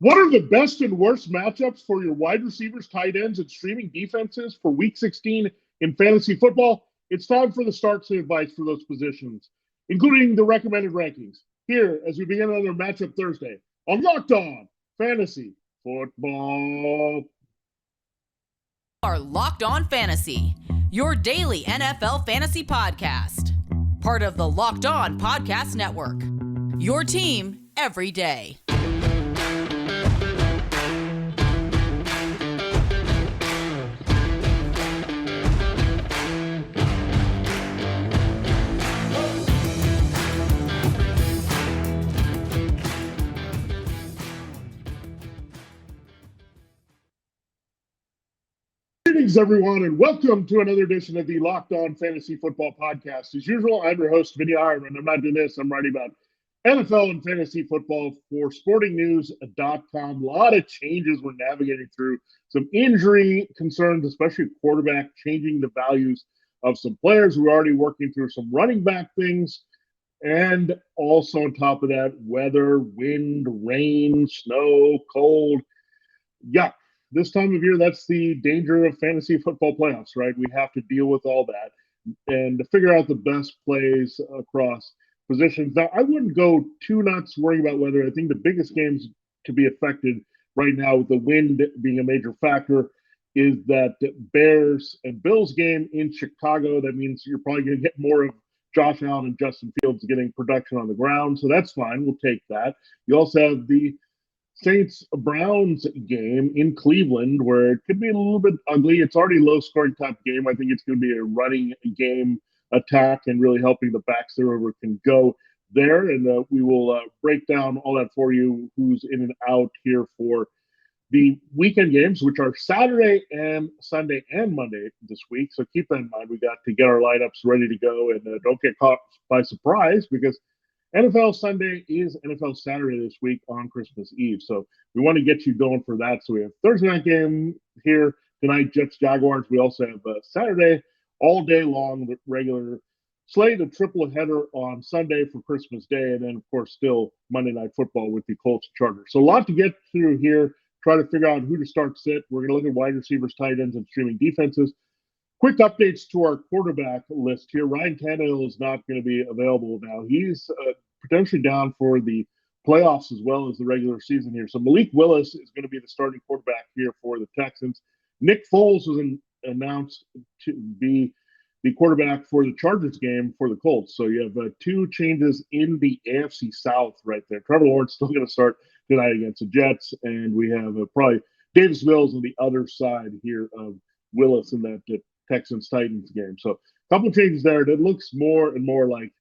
What are the best and worst matchups for your wide receivers, tight ends, and streaming defenses for Week 16 in fantasy football? It's time for the starts and advice for those positions, including the recommended rankings. Here, as we begin another matchup Thursday on Locked On Fantasy Football. Are Locked On Fantasy, your daily NFL fantasy podcast. Part of the Locked On Podcast Network. Your team every day. Greetings, everyone, and welcome to another edition of the Locked On Fantasy Football Podcast. As usual, I'm your host, Vinnie Iyer, and I'm not doing this. I'm writing about NFL and fantasy football for sportingnews.com. A lot of changes we're navigating through. Some injury concerns, especially quarterback, changing the values of some players. We're already working through some running back things. And also on top of that, weather, wind, rain, snow, cold. Yeah. This time of year, that's the danger of fantasy football playoffs, right? We have to deal with all that and to figure out the best plays across positions. Now, I wouldn't go too nuts worrying about weather. I think the biggest games to be affected right now, with the wind being a major factor, is that Bears and Bills game in Chicago. That means you're probably going to get more of Josh Allen and Justin Fields getting production on the ground. So that's fine. We'll take that. You also have the Saints-Browns game in Cleveland, where it could be a little bit ugly. It's already a low-scoring type game. I think it's going to be a running game attack and really helping the backs whoever can go there. And we will break down all that for you, who's in and out here for the weekend games, which are Saturday and Sunday and Monday this week. So keep that in mind. We got to get our lineups ready to go, and don't get caught by surprise, because NFL Sunday is NFL Saturday this week on Christmas Eve. So we want to get you going for that. So we have Thursday night game here tonight, Jets Jaguars. We also have Saturday all day long, the regular slate, a triple header on Sunday for Christmas Day. And then, of course, still Monday Night Football with the Colts Chargers. So a lot to get through here. Try to figure out who to start sit. We're going to look at wide receivers, tight ends, and streaming defenses. Quick updates to our quarterback list here. Ryan Tannehill is not going to be available now. He's potentially down for the playoffs as well as the regular season here. So Malik Willis is going to be the starting quarterback here for the Texans. Nick Foles was announced to be the quarterback for the Chargers game for the Colts. So you have two changes in the AFC South right there. Trevor Lawrence still going to start tonight against the Jets, and we have probably Davis Mills on the other side here of Willis in that Texans-Titans game. So a couple of changes there. It looks more and more like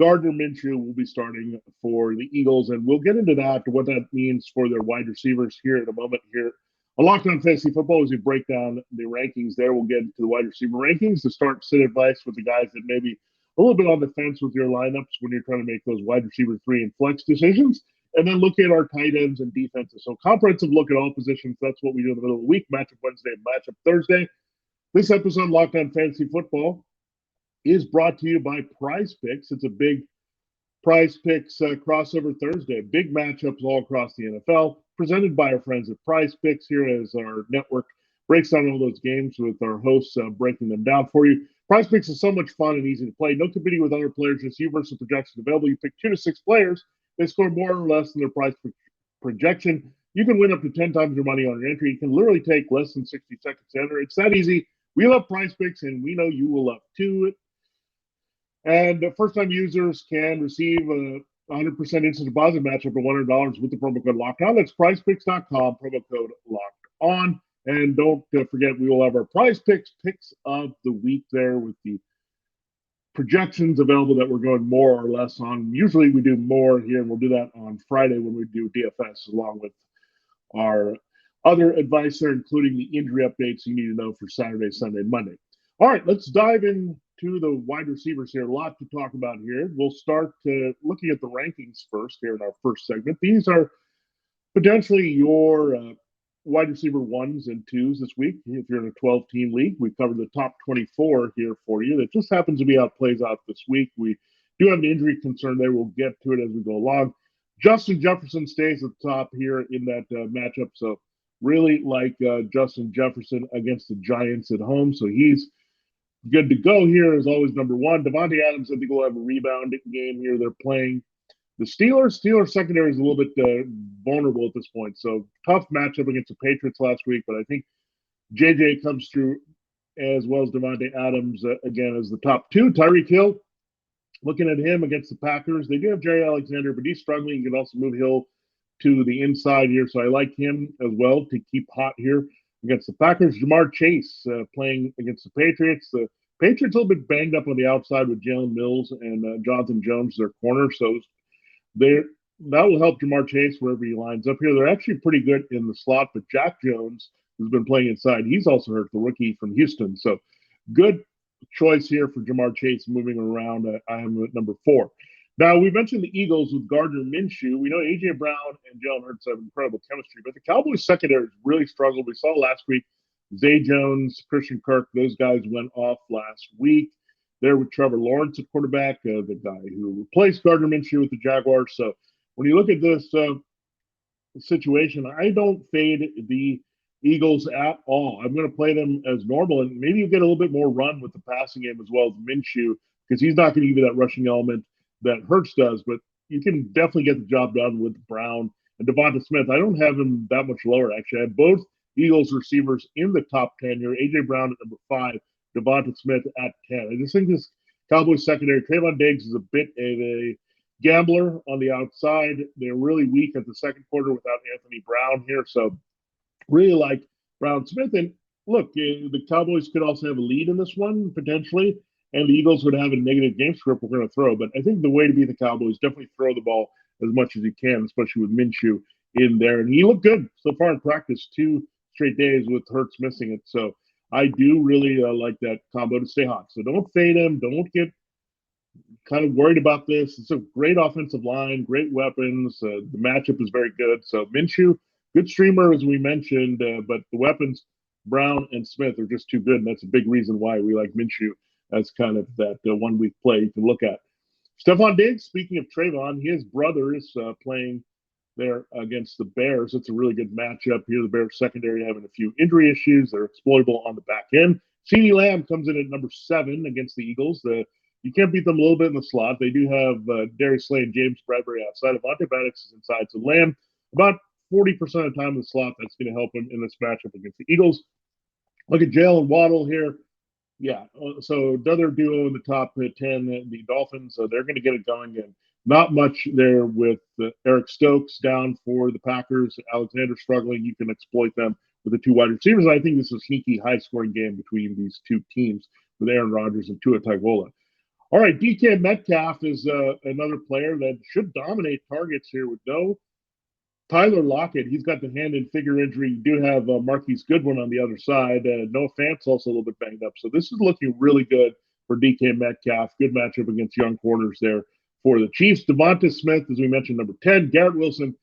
Gardner Minshew will be starting for the Eagles, and we'll get into that, what that means for their wide receivers here in a moment here. On Locked On Fantasy Football, as we break down the rankings there, we'll get into the wide receiver rankings to start sit advice with the guys that may be a little bit on the fence with your lineups when you're trying to make those wide receiver 3 and flex decisions, and then look at our tight ends and defenses. So comprehensive look at all positions. That's what we do in the middle of the week, matchup Wednesday, matchup Thursday. This episode, Locked On Fantasy Football, is brought to you by Prize Picks. It's a big Prize Picks crossover Thursday. Big matchups all across the NFL, presented by our friends at Prize Picks here as our network breaks down all those games with our hosts breaking them down for you. Prize Picks is so much fun and easy to play. No competing with other players, just you versus projections available. You pick 2 to 6 players. They score more or less than their prize projection. You can win up to 10 times your money on your entry. You can literally take less than 60 seconds to enter. It's that easy. We love Prize Picks, and we know you will love too. And first-time users can receive a 100% instant deposit match up to $100 with the promo code LOCKEDON. That's prizepicks.com, promo code LOCKEDON. And don't forget, we will have our Prize Picks picks of the week there with the projections available that we're going more or less on. Usually we do more here, and we'll do that on Friday when we do DFS, along with our other advice there, including the injury updates you need to know for Saturday, Sunday, Monday. All right, let's dive into the wide receivers here. A lot to talk about here. We'll start looking at the rankings first here in our first segment. These are potentially your wide receiver 1s and 2s this week. If you're in a 12-team league, we covered the top 24 here for you. That just happens to be how it plays out this week. We do have an injury concern there. We'll get to it as we go along. Justin Jefferson stays at the top here in that matchup. So really like Justin Jefferson against the Giants at home. So he's good to go here as always, number one. Davante Adams, I think, will have a rebound game here. They're playing the Steelers. Steelers secondary is a little bit vulnerable at this point. So tough matchup against the Patriots last week, but I think JJ comes through as well as Davante Adams again as the top two. Tyreek Hill, looking at him against the Packers. They do have Jerry Alexander, but he's struggling. You can also move Hill to the inside here. So I like him as well to keep hot here against the Packers. Jamar Chase playing against the Patriots. The Patriots a little bit banged up on the outside with Jalen Mills and Jonathan Jones, their corner. So that will help Jamar Chase wherever he lines up here. They're actually pretty good in the slot, but Jack Jones, who's been playing inside, he's also hurt, the rookie from Houston. So good choice here for Jamar Chase moving around. I am at number 4. Now, we mentioned the Eagles with Gardner Minshew. We know A.J. Brown and Jalen Hurts have incredible chemistry, but the Cowboys secondary has really struggled. We saw last week, Zay Jones, Christian Kirk, those guys went off last week. There with Trevor Lawrence at quarterback, the guy who replaced Gardner Minshew with the Jaguars. So when you look at this situation, I don't fade the Eagles at all. I'm going to play them as normal, and maybe you get a little bit more run with the passing game as well as Minshew, because he's not going to give you that rushing element that Hurts does, but you can definitely get the job done with Brown and DeVonta Smith. I don't have him that much lower, actually. I have both Eagles receivers in the top 10 here. A.J. Brown at number 5, DeVonta Smith at 10. I just think this Cowboys secondary, Trayvon Diggs is a bit of a gambler on the outside. They're really weak at the second quarter without Anthony Brown here, so really like Brown Smith. And look, the Cowboys could also have a lead in this one, potentially, and the Eagles would have a negative game script we're going to throw. But I think the way to beat the Cowboys, definitely throw the ball as much as you can, especially with Minshew in there. And he looked good so far in practice, 2 straight days with Hurts missing it. So I do really like that combo to stay hot. So don't fade him. Don't get kind of worried about this. It's a great offensive line, great weapons. The matchup is very good. So Minshew, good streamer, as we mentioned, but the weapons, Brown and Smith, are just too good. And that's a big reason why we like Minshew as kind of that 1 week play you can look at. Stephon Diggs, speaking of Trayvon, his brother is playing there against the Bears. It's a really good matchup here. The Bears secondary having a few injury issues. They're exploitable on the back end. CeeDee Lamb comes in at number 7 against the Eagles. You can't beat them a little bit in the slot. They do have Darius Slay and James Bradbury outside. Avonte Maddox is inside. So Lamb, about 40% of the time in the slot, that's going to help him in this matchup against the Eagles. Look at Jalen Waddle here. Yeah, so another duo in the top 10, the Dolphins, they're going to get it going. And not much there with Eric Stokes down for the Packers. Alexander struggling. You can exploit them with the 2 wide receivers. I think this is a sneaky, high-scoring game between these 2 teams with Aaron Rodgers and Tua Tagovailoa. All right, DK Metcalf is another player that should dominate targets here with no Tyler Lockett. He's got the hand and figure injury. You do have Marquise Goodwin on the other side. Noah Fant's also a little bit banged up. So this is looking really good for DK Metcalf. Good matchup against young corners there for the Chiefs. DeVonta Smith, as we mentioned, number 10. Garrett Wilson.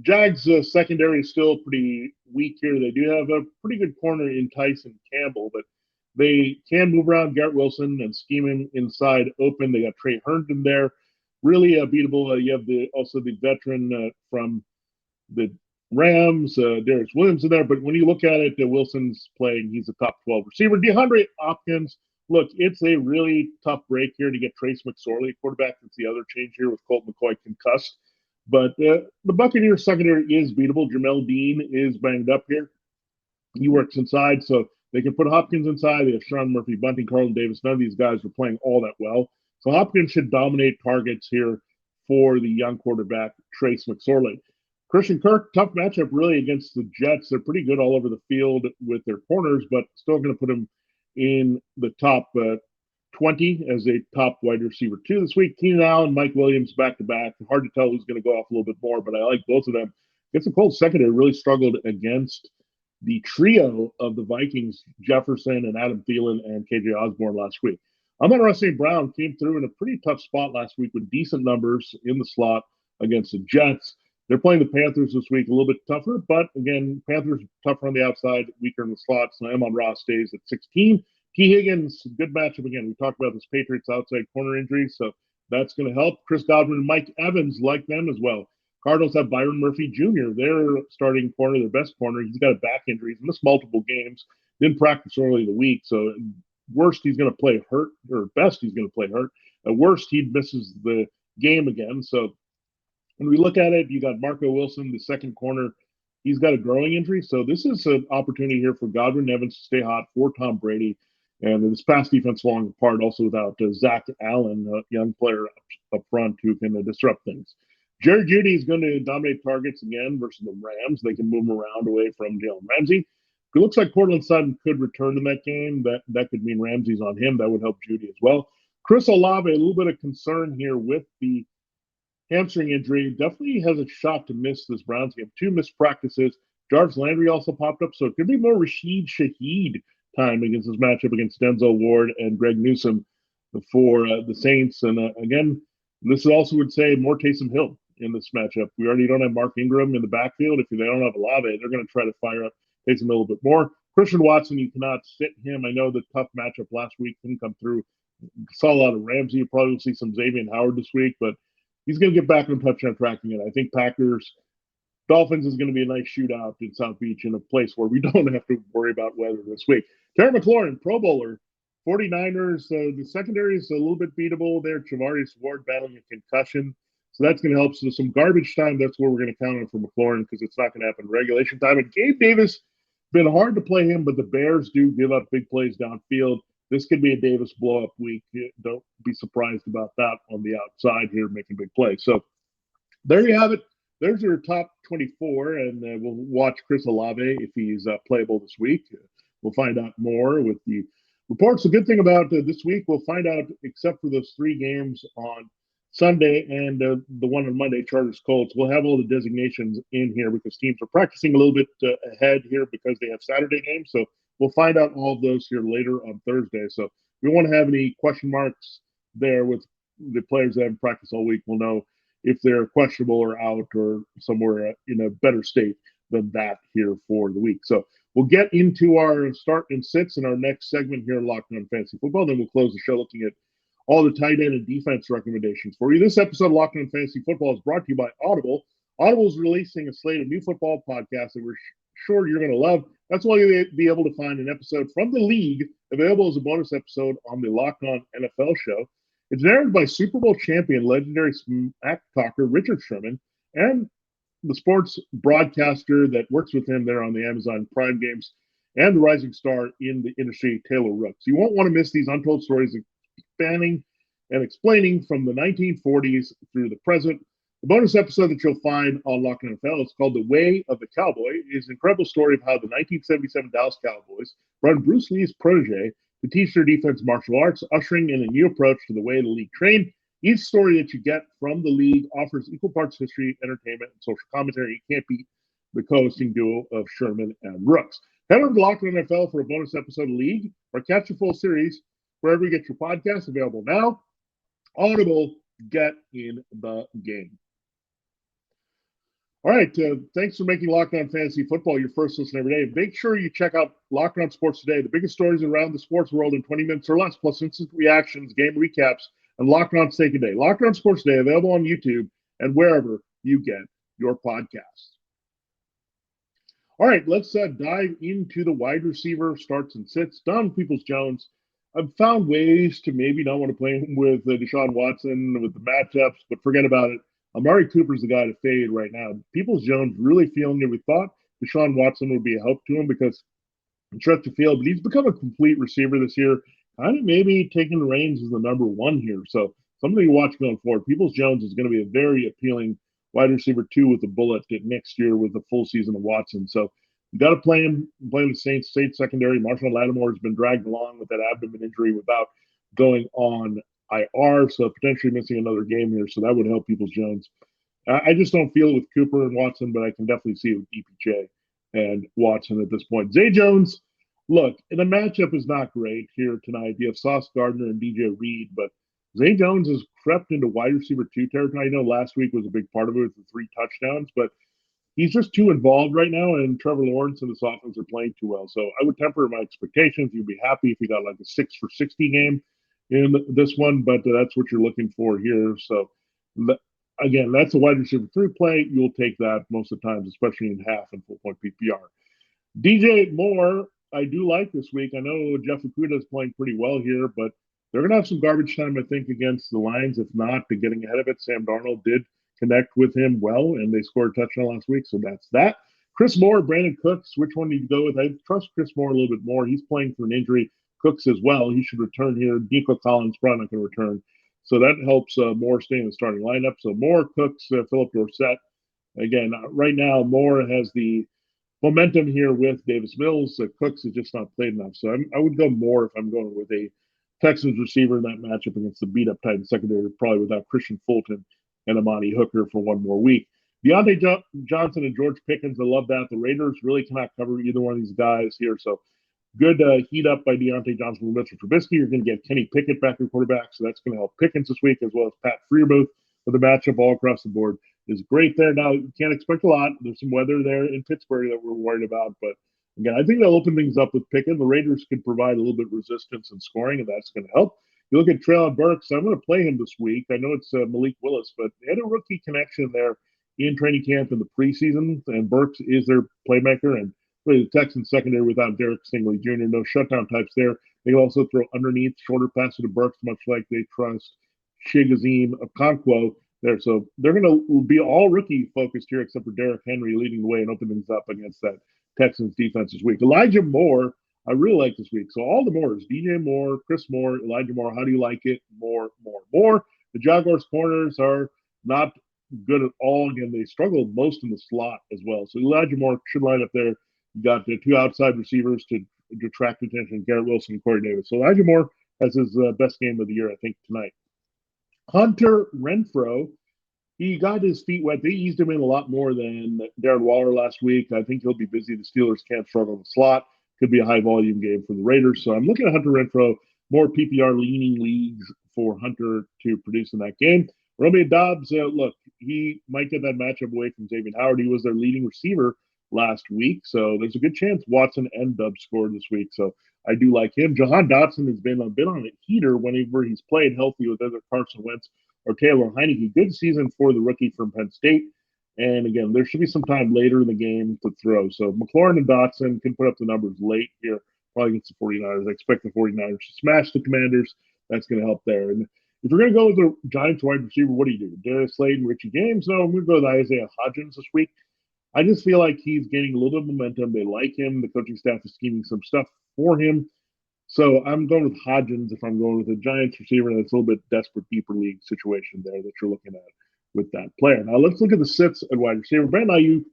Jags secondary is still pretty weak here. They do have a pretty good corner in Tyson Campbell, but they can move around Garrett Wilson and scheme him inside open. They got Trey Herndon there. Really beatable. You have also the veteran from the Rams, Darius Williams in there. But when you look at it, Wilson's playing. He's a top 12 receiver. DeAndre Hopkins, look, it's a really tough break here to get Trace McSorley, quarterback. That's the other change here with Colt McCoy concussed. But the Buccaneers secondary is beatable. Jamel Dean is banged up here. He works inside, so they can put Hopkins inside. They have Sean Murphy, Bunting, Carlton Davis. None of these guys are playing all that well. So Hopkins should dominate targets here for the young quarterback, Trace McSorley. Christian Kirk, tough matchup really against the Jets. They're pretty good all over the field with their corners, but still going to put him in the top 20 as a top wide receiver 2 this week. Keenan Allen, Mike Williams back-to-back. Hard to tell who's going to go off a little bit more, but I like both of them. Against the Colts secondary, really struggled against the trio of the Vikings, Jefferson and Adam Thielen and KJ Osborne last week. Amon-Ra St. Brown came through in a pretty tough spot last week with decent numbers in the slot against the Jets. They're playing the Panthers this week, a little bit tougher, but again, Panthers tougher on the outside, weaker in the slot, so Amon-Ra stays at 16. T. Higgins, good matchup again. We talked about this Patriots outside corner injury, so that's going to help. Chris Godwin and Mike Evans like them as well. Cardinals have Byron Murphy Jr., their starting corner, their best corner. He's got a back injury. He's missed multiple games. Didn't practice early in the week. So worst, he's going to play hurt, or best, he's going to play hurt. At worst, he misses the game again. So when we look at it, you got Marco Wilson, the second corner. He's got a growing injury. So this is an opportunity here for Godwin Evans to stay hot for Tom Brady. And this pass defense falling apart also without Zach Allen, a young player up front who can disrupt things. Jerry Jeudy is going to dominate targets again versus the Rams. They can move him around away from Jalen Ramsey. It looks like Cortland Sutton could return in that game. That could mean Ramsey's on him. That would help Jeudy as well. Chris Olave, a little bit of concern here with the hamstring injury. Definitely has a shot to miss this Browns game. 2 missed practices. Jarvis Landry also popped up, so it could be more Rashid Shaheed time against this matchup against Denzel Ward and Greg Newsome for the Saints. And again, this also would say more Taysom Hill in this matchup. We already don't have Mark Ingram in the backfield. If they don't have Olave, they're going to try to fire up Taysom Hill a little bit more. Christian Watson, you cannot sit him. I know the tough matchup last week didn't come through. Saw a lot of Ramsey. You probably will see some Xavier Howard this week, but he's going to get back on touchdown tracking it. I think Dolphins is going to be a nice shootout in South Beach in a place where we don't have to worry about weather this week. Terry McLaurin, Pro Bowler, 49ers. The secondary is a little bit beatable there. Javarius Ward battling a concussion. So that's going to help. So some garbage time, that's where we're going to count on for McLaurin because it's not going to happen in regulation time. And Gabe Davis, been hard to play him, but the Bears do give up big plays downfield. This could be a Davis blow-up week. Don't be surprised about that on the outside here, making big plays. So there you have it. There's your top 24, and we'll watch Chris Olave if he's playable this week. We'll find out more with the reports. The good thing about this week, we'll find out, except for those 3 games on Sunday and the one on Monday, Chargers Colts, we'll have all the designations in here because teams are practicing a little bit ahead here because they have Saturday games. So we'll find out all of those here later on Thursday. So we won't have any question marks there with the players that haven't practiced all week. We'll know if they're questionable or out or somewhere in a better state than that here for the week. So we'll get into our start and sits in our next segment here on Locked On Fantasy Football. Then we'll close the show looking at all the tight end and defense recommendations for you. This episode of Locked On Fantasy Football is brought to you by Audible. Audible is releasing a slate of new football podcasts that we're sure you're going to love. That's why you'll be able to find an episode from the league available as a bonus episode on the Locked On NFL show. It's narrated by Super Bowl champion, legendary smack talker Richard Sherman, and the sports broadcaster that works with him there on the Amazon Prime games, and the rising star in the industry, Taylor Rooks. You won't want to miss these untold stories spanning and explaining from the 1940s through the present. The bonus episode that you'll find on Locked On NFL is called The Way of the Cowboy. It is an incredible story of how the 1977 Dallas Cowboys run Bruce Lee's protege to teach their defense martial arts, ushering in a new approach to the way the league trained. Each story that you get from the league offers equal parts history, entertainment, and social commentary. You can't beat the co-hosting duo of Sherman and Rooks. Head over to Locked On NFL for a bonus episode of League, or catch a full series wherever you get your podcasts. Available now. Audible, get in the game. All right, thanks for making Locked On Fantasy Football your first listen every day. Make sure you check out Locked On Sports Today, the biggest stories around the sports world in 20 minutes or less, plus instant reactions, game recaps, and Locked On Steak a Day. Locked On Sports Today, available on YouTube and wherever you get your podcasts. All right, let's dive into the wide receiver starts and sits. Don Peoples-Jones, I've found ways to maybe not want to play him with Deshaun Watson with the matchups, but forget about it. Amari Cooper's the guy to fade right now. Peoples-Jones really feeling it. We thought Deshaun Watson would be a help to him because he stretched the field, but he's become a complete receiver this year, kind of maybe taking the reins as the number 1 here. So somebody to watch going forward. Peoples-Jones is going to be a very appealing wide receiver 2 with a bullet next year with a full season of Watson. So you got to play him the Saints secondary. Marshall Lattimore has been dragged along with that abdomen injury without going on IR, so potentially missing another game here. So that would help Peoples-Jones. I just don't feel it with Cooper and Watson, but I can definitely see it with EPJ and Watson at this point. Zay Jones, look, the matchup is not great here tonight. You have Sauce Gardner and DJ Reed, but Zay Jones has crept into wide receiver 2 territory. I know last week was a big part of it with the 3 touchdowns, but he's just too involved right now, and Trevor Lawrence and this offense are playing too well. So I would temper my expectations. You'd be happy if he got like a 6 for 60 game in this one, but that's what you're looking for here. So again, that's a wide receiver 3 play. You'll take that most of the times, especially in half and full point PPR. DJ Moore, I do like this week. I know Jeff Okudah is playing pretty well here, but they're going to have some garbage time, I think, against the Lions. If not, they're getting ahead of it. Sam Darnold did connect with him well, and they scored a touchdown last week, so that's that. Chris Moore, Brandon Cooks, which one do you go with? I trust Chris Moore a little bit more. He's playing through an injury. Cooks as well. He should return here. Nico Collins probably not going to return. So that helps Moore stay in the starting lineup. So Moore, Cooks, Philip Dorsett. Again, right now, Moore has the momentum here with Davis Mills. Cooks has just not played enough. So I would go Moore if I'm going with a Texans receiver in that matchup against the beat-up Titans secondary, probably without Christian Fulton and Amani Hooker for one more week. Deontay Johnson and George Pickens, I love that. The Raiders really cannot cover either one of these guys here. So good heat up by Deontay Johnson and Mitchell Trubisky. You're going to get Kenny Pickett back at quarterback, so that's going to help Pickens this week, as well as Pat Freiermuth with the matchup all across the board is great there. Now, you can't expect a lot. There's some weather there in Pittsburgh that we're worried about, but again, I think they'll open things up with Pickett. The Raiders can provide a little bit of resistance and scoring, and that's going to help. You look at Treylon Burks. I'm going to play him this week. I know it's Malik Willis, but they had a rookie connection there in training camp in the preseason, and Burks is their playmaker, and really the Texans secondary without Derek Stingley Jr., no shutdown types there. They can also throw underneath shorter passes to Burks, much like they trust Shigazim Okonkwo there. So they're going to be all rookie focused here, except for Derrick Henry leading the way and opening things up against that Texans defense this week. Elijah Moore, I really like this week. So all the Moores, DJ Moore, Chris Moore, Elijah Moore, how do you like it? More. The Jaguars corners are not good at all. Again, they struggled most in the slot as well. So Elijah Moore should line up there. You got the 2 outside receivers to attract attention, Garrett Wilson and Corey Davis. So Elijah Moore has his best game of the year, I think, tonight. Hunter Renfrow, he got his feet wet. They eased him in a lot more than Darren Waller last week. I think he'll be busy. The Steelers can't struggle in the slot. Could be a high-volume game for the Raiders. So I'm looking at Hunter Renfrow, more PPR-leaning leagues for Hunter to produce in that game. Romeo Doubs, look, he might get that matchup away from Xavier Howard. He was their leading receiver last week, so there's a good chance Watson and Doubs scored this week. So I do like him. Jahan Dotson has been a bit on a heater whenever he's played healthy with either Carson Wentz or Taylor Heineke. Good season for the rookie from Penn State. And again, there should be some time later in the game to throw. So McLaurin and Dotson can put up the numbers late here, probably against the 49ers. I expect the 49ers to smash the Commanders. That's going to help there. And if you're going to go with the Giants wide receiver, what do you do? Darius Slade and Richie James? No, I'm going to go with Isaiah Hodgins this week. I just feel like he's gaining a little bit of momentum. They like him. The coaching staff is scheming some stuff for him. So I'm going with Hodgins if I'm going with a Giants receiver that's a little bit desperate, deeper league situation there that you're looking at with that player. Now let's look at the sits at wide receiver. Brandon Ayuk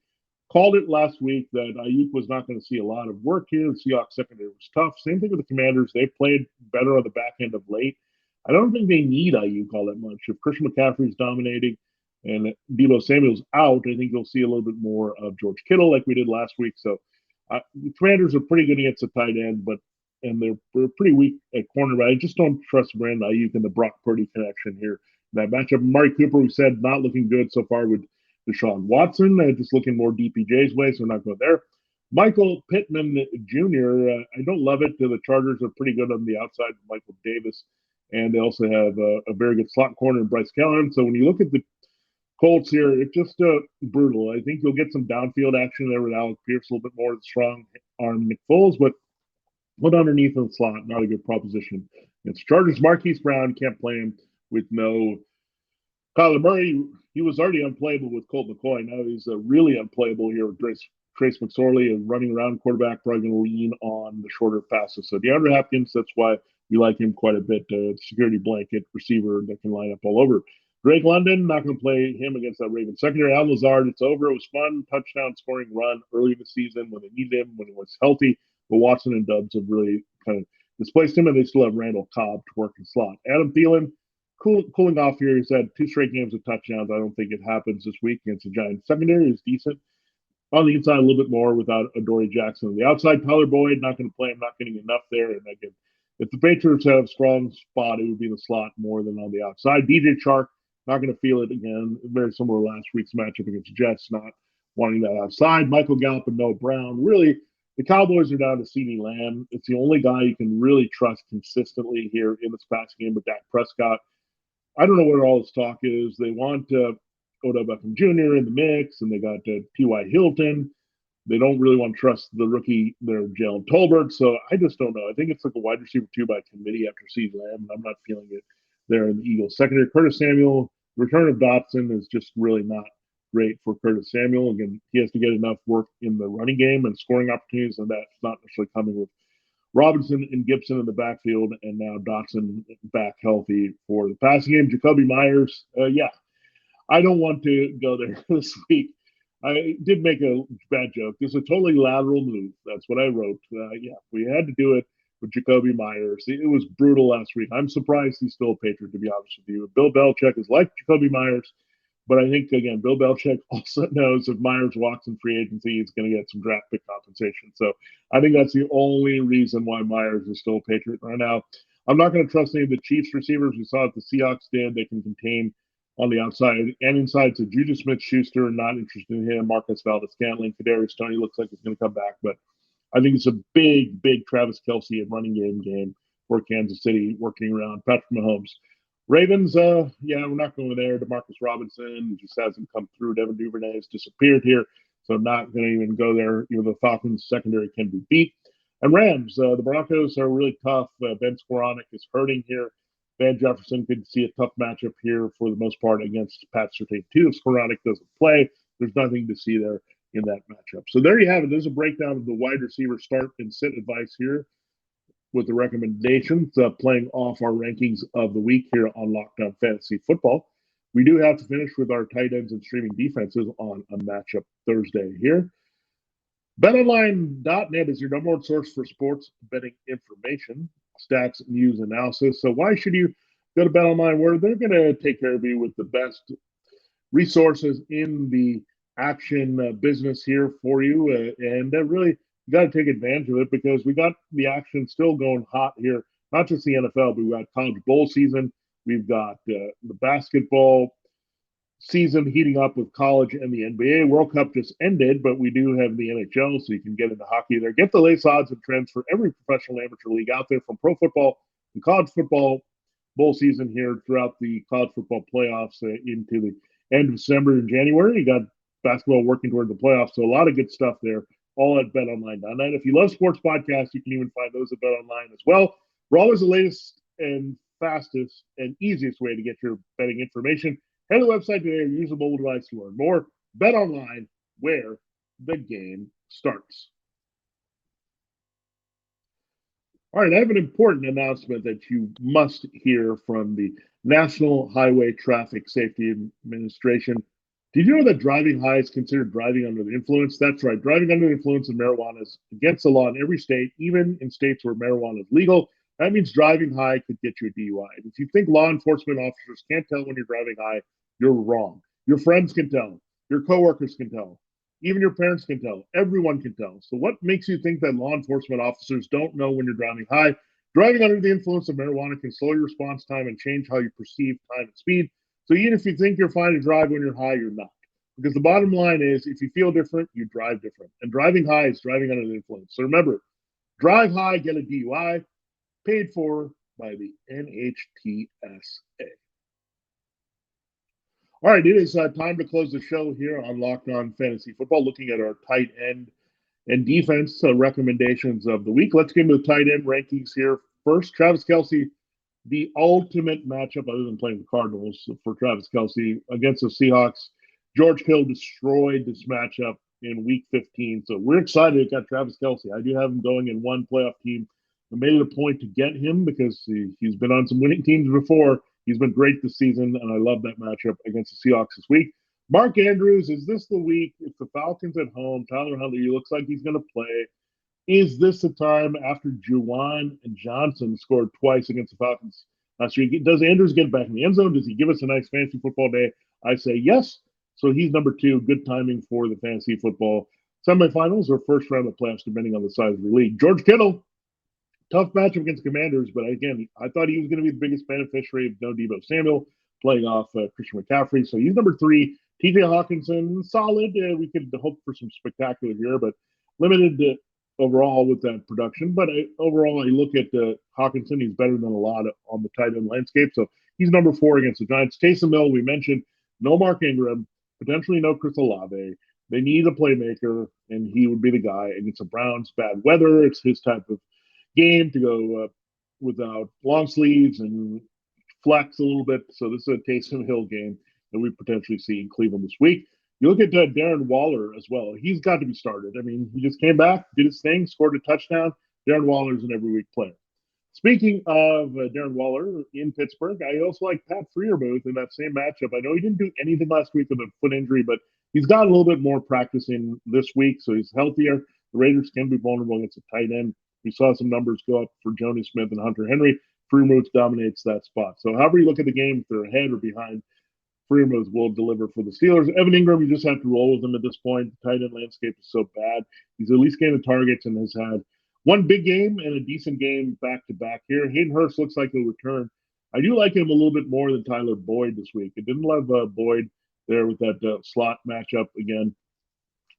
called it last week that Ayuk was not going to see a lot of work here. The Seahawks secondary was tough. Same thing with the Commanders. They played better on the back end of late. I don't think they need Ayuk all that much. If Christian McCaffrey's dominating and Deebo Samuel's out, I think you'll see a little bit more of George Kittle like we did last week. So the Commanders are pretty good against the tight end, and they're pretty weak at cornerback. I just don't trust Brandon Ayuk and the Brock Purdy connection here. That matchup, Amari Cooper, we said, not looking good so far with Deshaun Watson, just looking more DPJ's way, so we're not going there. Michael Pittman Jr., I don't love it. The Chargers are pretty good on the outside with Michael Davis, and they also have a very good slot corner in Bryce Callahan. So when you look at the Colts here, it's just brutal. I think you'll get some downfield action there with Alec Pierce, a little bit more strong arm Nick Foles, but what underneath in the slot, not a good proposition. It's Chargers. Marquise Brown, can't play him with no Kyler Murray. He was already unplayable with Colt McCoy. Now he's really unplayable here with Trace McSorley and running around quarterback, probably going to lean on the shorter passes. So DeAndre Hopkins, that's why we like him quite a bit. Security blanket receiver that can line up all over. Drake London, not going to play him against that Ravens secondary. Al Lazard, it's over. It was fun. Touchdown scoring run early in the season when they needed him, when he was healthy. But Watson and Doubs have really kind of displaced him, and they still have Randall Cobb to work in slot. Adam Thielen, cooling off here. He's had 2 straight games of touchdowns. I don't think it happens this week against the Giants secondary. Is decent. On the inside, a little bit more without Adoree Jackson. On the outside, Tyler Boyd, not going to play him, not getting enough there. And again, if the Patriots have a strong spot, it would be in the slot more than on the outside. DJ Chark, not going to feel it again. Very similar to last week's matchup against the Jets, not wanting that outside. Michael Gallup and Noah Brown. Really, the Cowboys are down to CeeDee Lamb. It's the only guy you can really trust consistently here in this past game with Dak Prescott. I don't know what all this talk is. They want Odell Beckham Jr. in the mix, and they got T.Y. Hilton. They don't really want to trust the rookie, their Jalen Tolbert. So I just don't know. I think it's like a wide receiver 2 by committee after CeeDee Lamb, and I'm not feeling it there in the Eagles secondary. Curtis Samuel, the return of Dotson is just really not great for Curtis Samuel. Again, he has to get enough work in the running game and scoring opportunities, and that's not necessarily coming with Robinson and Gibson in the backfield, and now Dotson back healthy for the passing game. Jacoby Myers, I don't want to go there this week. I did make a bad joke. This is a totally lateral move. That's what I wrote. We had to do it with Jacoby Myers. It was brutal last week. I'm surprised he's still a Patriot, to be honest with you. Bill Belichick is like Jacoby Myers, but I think, again, Bill Belichick also knows if Myers walks in free agency, he's going to get some draft pick compensation. So I think that's the only reason why Myers is still a Patriot right now. I'm not going to trust any of the Chiefs receivers. We saw what the Seahawks did. They can contain on the outside and inside. So Juju Smith-Schuster, not interested in him. Marcus Valdes-Scantling, Kadarius Toney looks like he's going to come back. But I think it's a big, big Travis Kelce and running game for Kansas City working around Patrick Mahomes. Ravens, we're not going there. DeMarcus Robinson just hasn't come through. Devin Duvernay has disappeared here. So not going to even go there. Even the Falcons secondary can be beat. And Rams, the Broncos are really tough. Ben Skoranek is hurting here. Van Jefferson could see a tough matchup here for the most part against Pat Surtain too. If Skoranek doesn't play, there's nothing to see there in that matchup. So there you have it. There's a breakdown of the wide receiver start and sit advice here with the recommendations playing off our rankings of the week here on Locked On Fantasy Football. We do have to finish with our tight ends and streaming defenses on a matchup Thursday here. BetOnline.net is your number one source for sports betting information, stats, news, analysis. So why should you go to BetOnline, where they're going to take care of you with the best resources in the action business here for you? And really, you got to take advantage of it because we got the action still going hot here. Not just the NFL, but we've got college bowl season. We've got the basketball season heating up with college and the NBA. World Cup just ended, but we do have the NHL, so you can get into hockey there. Get the latest odds and trends for every professional amateur league out there, from pro football and college football bowl season here throughout the college football playoffs into the end of December and January. You got basketball working toward the playoffs, so a lot of good stuff there, all at BetOnline.net. If you love sports podcasts, you can even find those at BetOnline as well. We're always the latest and fastest and easiest way to get your betting information. Head to the website today or use a mobile device to learn more. BetOnline, where the game starts. All right, I have an important announcement that you must hear from the National Highway Traffic Safety Administration. Did you know that driving high is considered driving under the influence? That's right. Driving under the influence of marijuana is against the law in every state, even in states where marijuana is legal. That means driving high could get you a DUI. If you think law enforcement officers can't tell when you're driving high, you're wrong. Your friends can tell. Your coworkers can tell. Even your parents can tell. Everyone can tell. So what makes you think that law enforcement officers don't know when you're driving high? Driving under the influence of marijuana can slow your response time and change how you perceive time and speed. So even if you think you're fine to drive when you're high, you're not. Because the bottom line is, if you feel different, you drive different. And driving high is driving under the influence. So remember, drive high, get a DUI, paid for by the NHTSA. All right, it is time to close the show here on Locked On Fantasy Football, looking at our tight end and defense recommendations of the week. Let's get into the tight end rankings here. First, Travis Kelce, the ultimate matchup other than playing the Cardinals for Travis Kelce against the Seahawks. George Kittle destroyed this matchup in Week 15, so we're excited to get Travis Kelce. I do have him going in one playoff team. I made it a point to get him because he's been on some winning teams before. He's been great this season, and I love that matchup against the Seahawks this week. Mark Andrews, is this the week? If the Falcons at home, Tyler Huntley looks like he's going to play. Is this the time after Juwan and Johnson scored twice against the Falcons last week? Does Andrews get back in the end zone? Does he give us a nice fantasy football day? I say yes. So he's number 2. Good timing for the fantasy football semifinals or first round of playoffs, depending on the size of the league. George Kittle, tough matchup against Commanders, but again, I thought he was going to be the biggest beneficiary of no Deebo Samuel playing off Christian McCaffrey. So he's number 3. TJ Hawkinson, solid. We could hope for some spectacular here, but limited overall with that production. But overall, I look at Hawkinson, he's better than a lot on the tight end landscape. So he's number 4 against the Giants. Taysom Hill, we mentioned, no Mark Ingram. potentially no Chris Olave. They need a playmaker, and he would be the guy against the Browns. Bad weather. It's his type of game to go without long sleeves and flex a little bit. So this is a Taysom Hill game that we potentially see in Cleveland this week. You look at Darren Waller as well. He's got to be started. I mean, he just came back, did his thing, scored a touchdown. Darren Waller's an every week player. Speaking of Darren Waller in Pittsburgh, I also like Pat Freiermuth in that same matchup. I know he didn't do anything last week with a foot injury, but he's got a little bit more practice in this week, so he's healthier. The Raiders can be vulnerable against a tight end. We saw some numbers go up for Jonnu Smith and Hunter Henry. Freiermuth dominates that spot. So however you look at the game, if they're ahead or behind, Freiermuth will deliver for the Steelers. Evan Ingram, you just have to roll with him at this point. The tight end landscape is so bad. He's at least getting the targets and has had one big game and a decent game back-to-back here. Hayden Hurst looks like he'll return. I do like him a little bit more than Tyler Boyd this week. I didn't love Boyd there with that slot matchup again.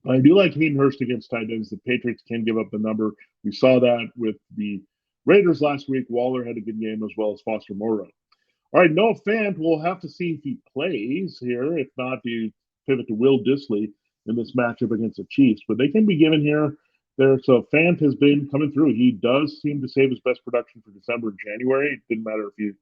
I do like Hayden Hurst against tight ends. The Patriots can give up the number. We saw that with the Raiders last week. Waller had a good game as well as Foster Moreau. All right, Noah Fant, we'll have to see if he plays here. If not, you pivot to Will Dissly in this matchup against the Chiefs. But they can be given here. So Fant has been coming through. He does seem to save his best production for December and January. It didn't matter if he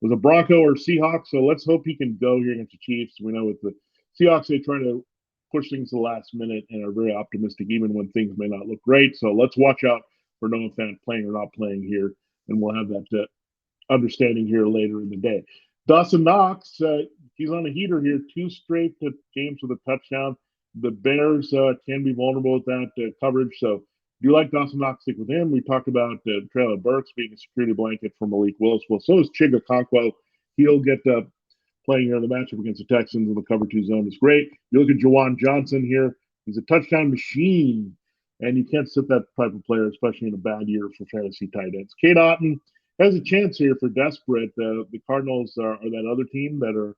was a Bronco or Seahawk. So let's hope he can go here against the Chiefs. We know with the Seahawks, they try to push things to the last minute and are very optimistic even when things may not look great. So let's watch out for Noah Fant playing or not playing here. And we'll have that understanding here later in the day. Dawson Knox, he's on a heater here, 2 straight games with a touchdown. The Bears can be vulnerable with that coverage. So do you like Dawson Knox? Stick with him. We talked about Traylon Burks being a security blanket for Malik Willis. Well, so is Chig Okonkwo. He'll get playing here in the matchup against the Texans in the cover 2 zone is great. You look at Jawan Johnson here. He's a touchdown machine, and you can't sit that type of player, especially in a bad year for fantasy tight ends. Cade Otton has a chance here for desperate. The Cardinals are that other team that are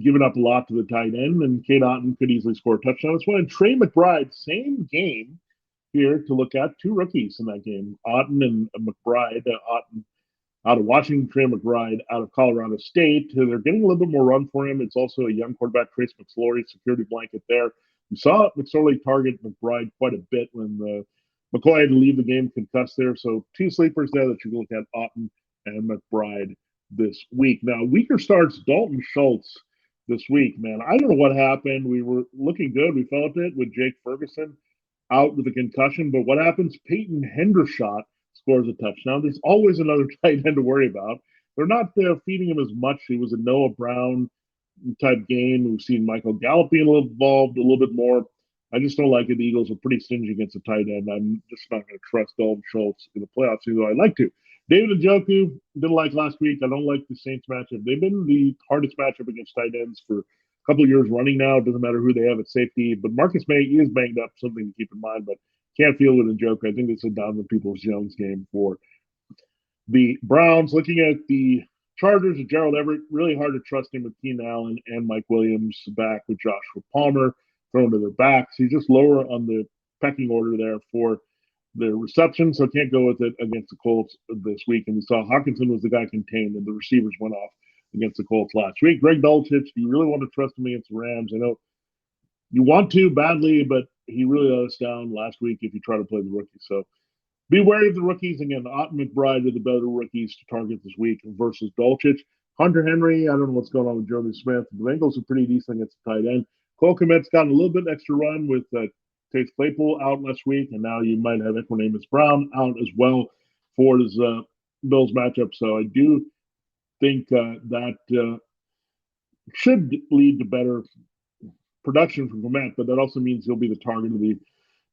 giving up a lot to the tight end, and Cade Otton could easily score a touchdown. That's one. And Trey McBride, same game here to look at. 2 rookies in that game, Otton and McBride. Otton out of Washington, Trey McBride out of Colorado State. They're getting a little bit more run for him. It's also a young quarterback, Trace McSorley, security blanket there. We saw McSorley target McBride quite a bit when McCoy had to leave the game concussed there. So 2 sleepers there that you can look at, Otton and McBride this week. Now, weaker starts, Dalton Schultz this week, man. I don't know what happened. We were looking good. We felt it with Jake Ferguson out with a concussion. But what happens? Peyton Hendershot scores a touchdown. There's always another tight end to worry about. They're not feeding him as much. He was a Noah Brown type game. We've seen Michael Gallup being a little involved a little bit more. I just don't like it. The Eagles are pretty stingy against a tight end. I'm just not going to trust Dalton Schultz in the playoffs, even though I'd like to. David Njoku, didn't like last week. I don't like the Saints matchup. They've been the hardest matchup against tight ends for a couple of years running now. It doesn't matter who they have at safety. But Marcus May is banged up, something to keep in mind. But can't feel with Njoku. I think it's a Donovan Peoples-Jones game for the Browns. Looking at the Chargers and Gerald Everett, really hard to trust him with Keenan Allen and Mike Williams back with Joshua Palmer thrown to their backs. He's just lower on the pecking order there for the reception, so can't go with it against the Colts this week. And we saw Hawkinson was the guy contained, and the receivers went off against the Colts last week. Greg Dulcich, do you really want to trust him against the Rams? I know you want to badly, but he really let us down last week if you try to play the rookies. So be wary of the rookies. Again, Otton McBride are the better rookies to target this week versus Dulcich. Hunter Henry, I don't know what's going on with Jonnu Smith. The Bengals are pretty decent against the tight end. Cole Kmet's gotten a little bit extra run with Chase Claypool out last week, and now you might have Equanimeous Brown out as well for his Bills matchup. So I do think that should lead to better production from Kmet, but that also means he'll be the target of the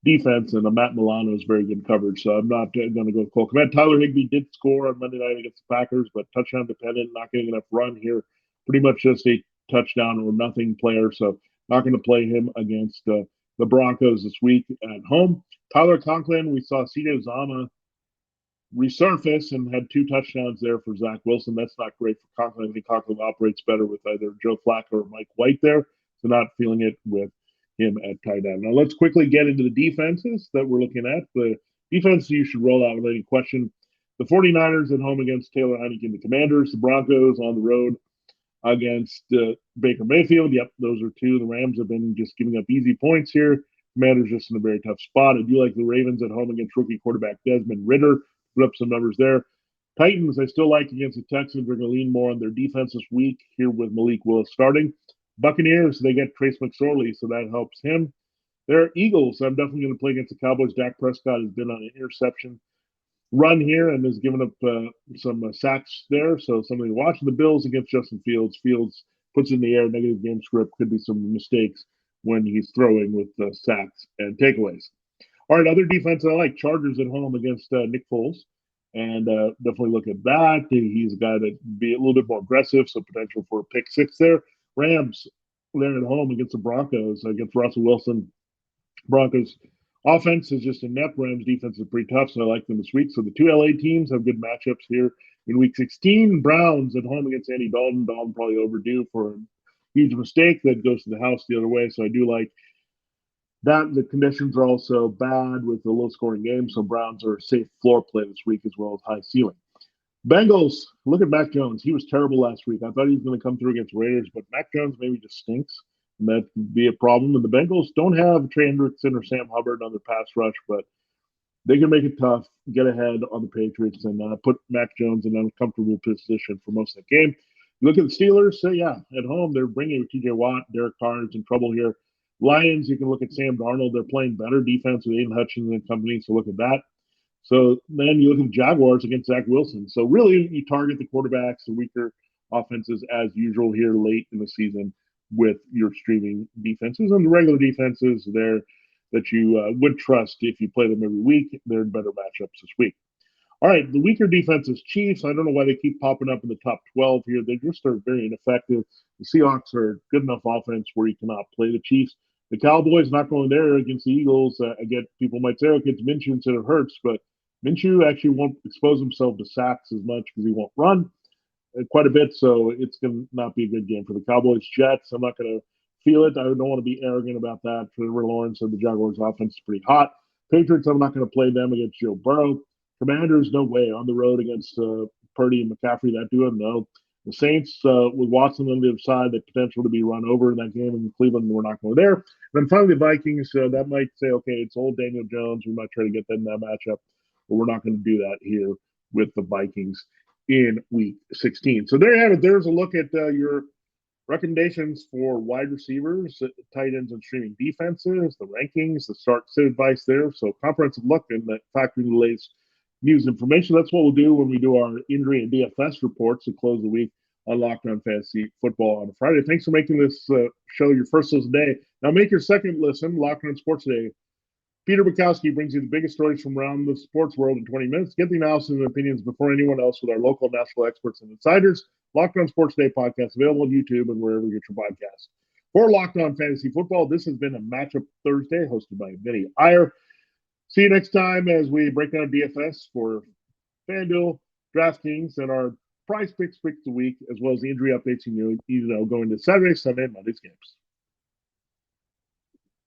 defense, and Matt Milano is very good coverage. So I'm not going to go with Cole Kmet. Tyler Higbee did score on Monday night against the Packers, but touchdown dependent, not getting enough run here. Pretty much just a touchdown or nothing player. So not going to play him against the Broncos this week at home. Tyler Conklin, we saw C.J. Uzomah resurface and had 2 touchdowns there for Zach Wilson. That's not great for Conklin. I think Conklin operates better with either Joe Flacco or Mike White there. So not feeling it with him at tight end. Now let's quickly get into the defenses that we're looking at. The defense you should roll out without any question. The 49ers at home against Taylor Heineke and the Commanders. The Broncos on the road against Baker Mayfield. Yep, those are two. The Rams have been just giving up easy points here. Commanders just in a very tough spot. I do like the Ravens at home against rookie quarterback Desmond Ridder. Put up some numbers there. Titans, I still like against the Texans. They're going to lean more on their defense this week here with Malik Willis starting. Buccaneers, they get Trace McSorley, so that helps him. There are Eagles. I'm definitely going to play against the Cowboys. Dak Prescott has been on an interception run here and has given up some sacks there. So somebody watching the Bills against Justin Fields. Fields puts in the air, negative game script. Could be some mistakes when he's throwing with sacks and takeaways. All right, other defense I like. Chargers at home against Nick Foles. And definitely look at that. He's a guy that be a little bit more aggressive, so potential for a pick six there. Rams, they're at home against the Broncos, against Russell Wilson. Broncos offense is just inept. Rams defense is pretty tough, so I like them this week. So the two LA teams have good matchups here in week 16. Browns at home against Andy Dalton. Dalton probably overdue for a huge mistake that goes to the house the other way. So I do like that. The conditions are also bad with the low-scoring game, so Browns are a safe floor play this week as well as high ceiling. Bengals, look at Mac Jones. He was terrible last week. I thought he was going to come through against Raiders, but Mac Jones maybe just stinks, and that could be a problem. And the Bengals don't have Trey Hendrickson or Sam Hubbard on their pass rush, but they can make it tough, get ahead on the Patriots, and put Mac Jones in an uncomfortable position for most of the game. Look at the Steelers. So, yeah, at home, they're bringing T.J. Watt. Derek Carr is in trouble here. Lions, you can look at Sam Darnold. They're playing better defense with Aiden Hutchinson and company, so look at that. So then you look at the Jaguars against Zach Wilson. So really, you target the quarterbacks, the weaker offenses as usual here late in the season with your streaming defenses. And the regular defenses there that you would trust if you play them every week. They're in better matchups this week. All right, the weaker defense is Chiefs. I don't know why they keep popping up in the top 12 here. They just are very ineffective. The Seahawks are good enough offense where you cannot play the Chiefs. The Cowboys not going there against the Eagles. I get people might say, okay, it's Minshew instead of Hurts, but Minshew actually won't expose himself to sacks as much because he won't run quite a bit, so it's going to not be a good game for the Cowboys. Jets, I'm not going to feel it. I don't want to be arrogant about that. Trevor Lawrence said the Jaguars' offense is pretty hot. Patriots, I'm not going to play them against Joe Burrow. Commanders, no way. On the road against Purdy and McCaffrey, that duo, no. The Saints, with Watson on the other side, the potential to be run over in that game in Cleveland, we're not going there. And then finally, the Vikings, that might say, okay, it's old Daniel Jones. We might try to get them in that matchup, but we're not going to do that here with the Vikings in Week 16. So there you have it. There's a look at your recommendations for wide receivers, tight ends, and streaming defenses, the rankings, the start-sit advice there. So comprehensive look and the factoring the latest news information. That's what we'll do when we do our injury and DFS reports to close the week on Locked On Fantasy Football on a Friday. Thanks for making this show your first listen day. Now make your second listen, Locked On Sports Today. Peter Bukowski brings you the biggest stories from around the sports world in 20 minutes. Get the analysis and opinions before anyone else with our local national experts and insiders. Locked On Sports Today podcast available on YouTube and wherever you get your podcasts. For Locked On Fantasy Football, this has been a Matchup Thursday hosted by Vinnie Iyer. See you next time as we break down DFS for FanDuel, DraftKings, and our prize picks the week, as well as the injury updates you need to know going to Saturday, Sunday, and Monday's games.